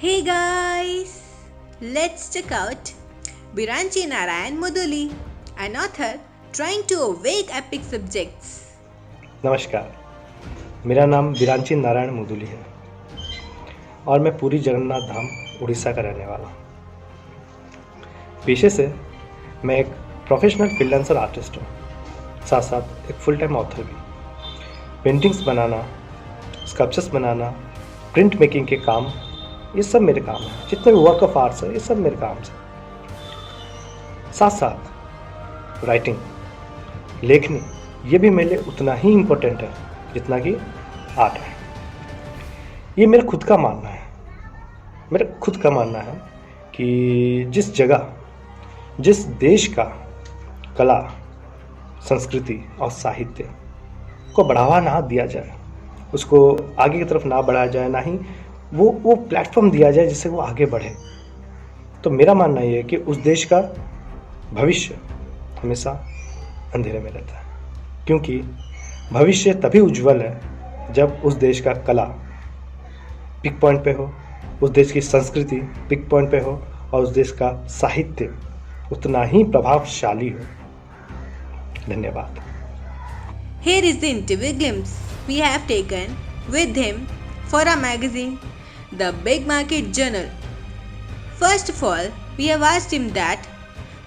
Hey guys, let's check out Biranchi Narayan Muduli, an author trying to awake epic subjects. नमस्कार, मेरा नाम बिरांची नारायण मुदुली है और मैं पूरी जगन्नाथ धाम उड़ीसा का रहने वाला हूँ। पेशे से मैं एक प्रोफेशनल फ्रीलांसर आर्टिस्ट हूँ, साथ साथ एक फुल टाइम ऑथर भी। पेंटिंग्स बनाना, स्कल्पचर्स बनाना, प्रिंट मेकिंग के काम, ये सब मेरे काम हैं। जितने भी वर्क ऑफ आर्ट्स है, ये सब मेरे काम हैं। साथ साथ राइटिंग, लेखनी, ये भी मेरे लिए उतना ही इम्पोर्टेंट है जितना कि आर्ट है। ये मेरा खुद का मानना है। मेरा खुद का मानना है कि जिस जगह, जिस देश का कला, संस्कृति और साहित्य को बढ़ावा ना दिया जाए, उसको आगे की तरफ ना बढ़ाया जाए, ना ही वो प्लेटफॉर्म दिया जाए जिससे वो आगे बढ़े, तो मेरा मानना ये है कि उस देश का भविष्य हमेशा अंधेरे में रहता है। क्योंकि भविष्य तभी उज्जवल है जब उस देश का कला पिक पॉइंट पे हो, उस देश की संस्कृति पिक पॉइंट पे हो और उस देश का साहित्य उतना ही प्रभावशाली हो। धन्यवाद। Here is the interview glimpse we have taken with him for our magazine, The Big Market Journal. First of all, we have asked him that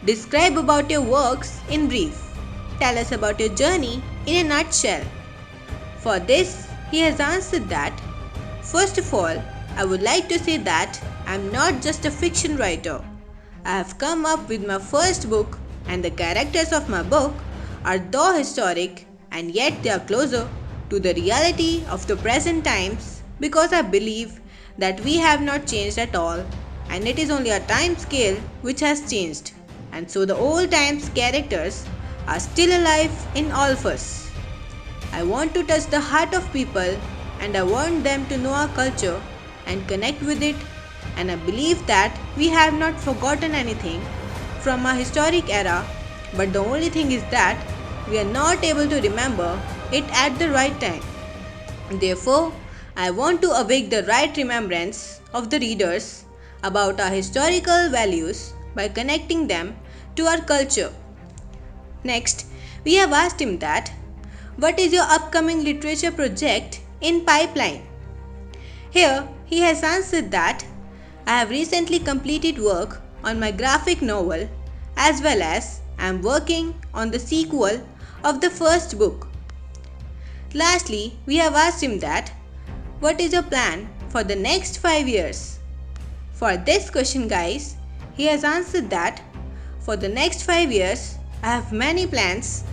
describe about your works in brief. Tell us about your journey in a nutshell. For this, he has answered that first of all, I would like to say that I am not just a fiction writer. I have come up with my first book, and the characters of my book are though historic and yet they are closer to the reality of the present times because I believe that we have not changed at all and it is only our time scale which has changed, and so the old times characters are still alive in all of us. I want to touch the heart of people and I want them to know our culture and connect with it, and I believe that we have not forgotten anything from our historic era, but the only thing is that we are not able to remember it at the right time. Therefore, I want to awake the right remembrance of the readers about our historical values by connecting them to our culture. Next, we have asked him that what is your upcoming literature project in pipeline? Here, he has answered that I have recently completed work on my graphic novel as well as I am working on the sequel of the first book. Lastly, we have asked him that what is your plan for the next 5 years? For this question, guys, he has answered that for the next 5 years, I have many plans,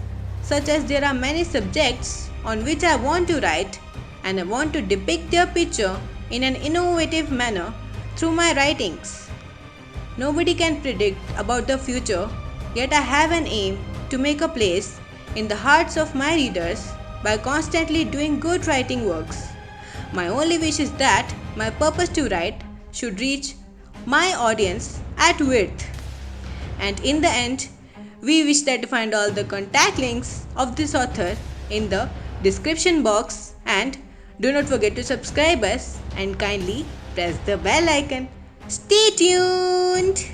such as there are many subjects on which I want to write and I want to depict their picture in an innovative manner through my writings. Nobody can predict about the future, yet I have an aim to make a place in the hearts of my readers by constantly doing good writing works. My only wish is that my purpose to write should reach my audience at width. And in the end, we wish that you find all the contact links of this author in the description box, and do not forget to subscribe us and kindly press the bell icon. Stay tuned!